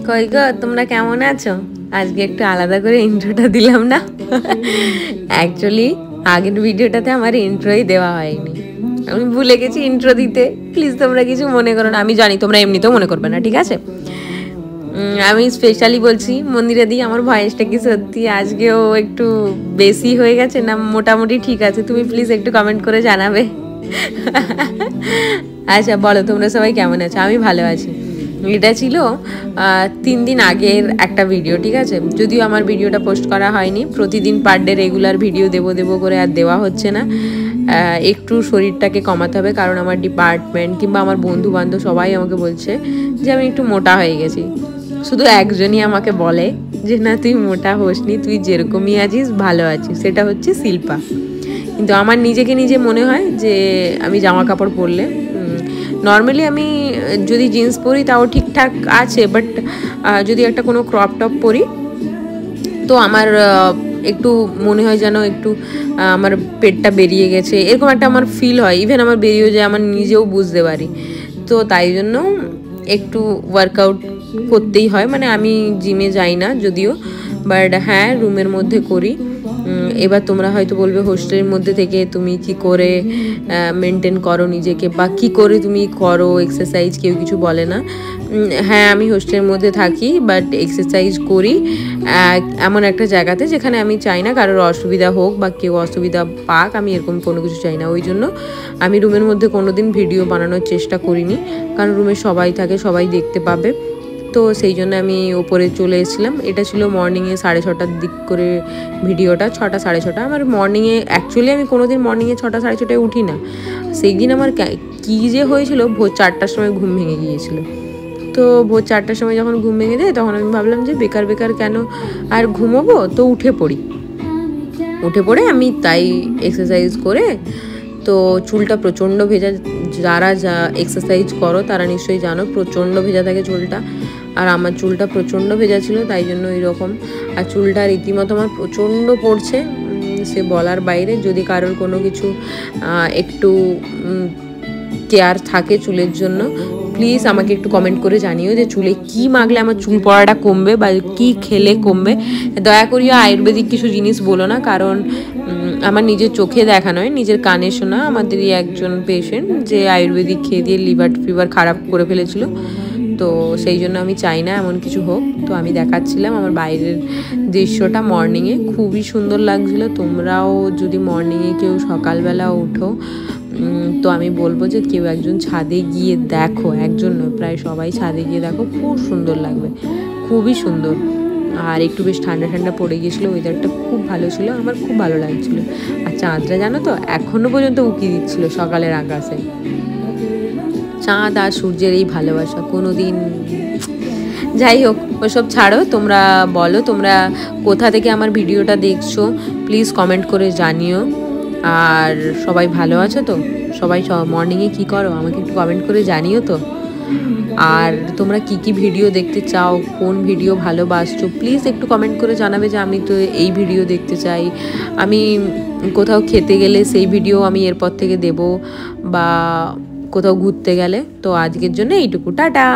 কই গো তোমরা কেমন আছো? আজকে একটু আলাদা করে ইন্ট্রোটা দিলাম না। অ্যাকচুয়ালি আগের ভিডিওটাতে আমার ইন্ট্রোই দেওয়া হয়নি, আমি ভুলে গেছি ইন্ট্রো দিতে। প্লিজ তোমরা কিছু মনে করো না, আমি জানি তোমরা এমনিতেও মনে করবে না, ঠিক আছে? আমি স্পেশালি বলছি মন্দিরে দিই আমার ভয়েসটা কি সত্যি আজকেও একটু বেশি হয়ে গেছে না মোটামুটি ঠিক আছে? তুমি প্লিজ একটু কমেন্ট করে জানাবে। আচ্ছা বলো তোমরা সবাই কেমন আছো? আমি ভালো আছি। এটা ছিল 3 দিন আগের একটা ভিডিও, ঠিক আছে? যদিও আমার ভিডিওটা পোস্ট করা হয়নি, প্রতিদিন পার ডে রেগুলার ভিডিও দেবো করে আর দেওয়া হচ্ছে না। একটু শরীরটাকে কমাতে হবে, কারণ আমার ডিপার্টমেন্ট কিংবা আমার বন্ধু বান্ধব সবাই আমাকে বলছে যে আমি একটু মোটা হয়ে গেছি। শুধু একজনই আমাকে বলে যে না তুই মোটা হোসনি, তুই যেরকমই আছিস ভালো আছিস, সেটা হচ্ছে শিল্পা। কিন্তু আমার নিজেকে নিজে মনে হয় যে আমি জামা কাপড় পরলে নর্মালি আমি যদি জিন্স পরি তাও ঠিকঠাক আছে, বাট যদি একটা কোনো ক্রপ টপ পরি তো আমার একটু মনে হয় যেন একটু আমার পেটটা বেরিয়ে গেছে, এরকম একটা আমার ফিল হয়। ইভেন আমার বেরিয়েও যায়, আমার নিজেও বুঝতে পারি। তো তাই জন্য একটু ওয়ার্কআউট করতেই হয়। মানে আমি জিমে যাই না যদিও, বাট হ্যাঁ রুমের মধ্যে করি। এবার তোমরা হয়তো বলবে হোস্টেলের মধ্যে থেকে তুমি কি করে মেনটেন করো নিজেকে, বা কি করে তুমি করো এক্সারসাইজ, কেউ কিছু বলে না। হ্যাঁ আমি হোস্টেলের মধ্যে থাকি, বাট এক্সারসাইজ করি এমন একটা জায়গাতে যেখানে আমি চাই না কারোর অসুবিধা হোক বা কেউ অসুবিধা পাক, আমি এরকম কোনো কিছু চাই না। ওই জন্য আমি রুমের মধ্যে কোনো দিন ভিডিও বানানোর চেষ্টা করিনি, কারণ রুমে সবাই থাকে, সবাই দেখতে পাবে। তো সেই জন্য আমি ওপরে চলে এসেছিলাম। এটা ছিল মর্নিংয়ে 6:30টার দিক করে ভিডিওটা, 6টা 6:30। আমার মর্নিংয়ে অ্যাকচুয়ালি আমি কোনো দিন মর্নিংয়ে 6টা 6:30টায় উঠি না। সেই দিন আমার কী যে হয়েছিল, ভোর 4টার সময় ঘুম ভেঙে গিয়েছিল। তো ভোর 4টার সময় যখন ঘুম ভেঙে যায় তখন আমি ভাবলাম যে বেকার কেন আর ঘুমোবো, তো উঠে পড়ে আমি তাই এক্সারসাইজ করে। তো চুলটা প্রচণ্ড ভেজা, যারা এক্সারসাইজ করো তারা নিশ্চয়ই জানো প্রচণ্ড ভেজা থাকে চুলটা, আর আমার চুলটা প্রচণ্ড ভেজা ছিল, তাই জন্য রকম। আর চুলটা রীতিমতো আমার প্রচণ্ড পড়ছে, সে বলার বাইরে। যদি কারোর কোনো কিছু একটু কেয়ার থাকে চুলের জন্য, প্লিজ আমাকে একটু কমেন্ট করে জানিও যে চুলে কি মাখলে আমার চুল পড়াটা কমবে বা কি খেলে কমবে। দয়া করিও আয়ুর্বেদিক কিছু জিনিস বলো না, কারণ আমার নিজের চোখে দেখা নয়, নিজের কানে শোনা আমাদেরই একজন পেশেন্ট যে আয়ুর্বেদিক খেয়ে দিয়ে লিভার ফিভার খারাপ করে ফেলেছিল। তো সেই জন্য আমি চাই না এমন কিছু হোক। তো আমি দেখাচ্ছিলাম আমার বাইরের দৃশ্যটা মর্নিংয়ে, খুবই সুন্দর লাগছিল। তোমরাও যদি মর্নিংয়ে কেউ সকালবেলা ওঠো তো আমি বলবো যে কেউ একজন ছাদে গিয়ে দেখো, একজন নয় প্রায় সবাই ছাদে গিয়ে দেখো, খুব সুন্দর লাগবে, খুবই সুন্দর। আর একটু বেশ ঠান্ডা ঠান্ডা পড়ে গিয়েছিলো, ওয়েদারটা খুব ভালো ছিল, আমার খুব ভালো লাগছিলো। আর চাঁদটা জানো তো এখনও পর্যন্ত উঁকি দিচ্ছিল সকালের আকাশে। চাঁদ আর সূর্যের এই ভালোবাসা কোনো দিন, যাই হোক ওসব ছাড়ো। তোমরা বলো তোমরা কোথা থেকে আমার ভিডিওটা দেখছো, প্লিজ কমেন্ট করে জানিও। আর সবাই ভালো আছো তো? সবাই মর্নিংয়ে কী করো আমাকে একটু কমেন্ট করে জানিও তো। আর তোমরা কি ভিডিও দেখতে চাও, কোন ভিডিও ভালোবাসছো, প্লিজ একটু কমেন্ট করে জানাবে যে আমি তো এই ভিডিও দেখতে চাই। আমি কোথাও খেতে গেলে সেই ভিডিও আমি এরপর থেকে দেব, বা কোথাও ঘুরতে গেলে। তো আজকের জন্য এইটুকু, টাটা।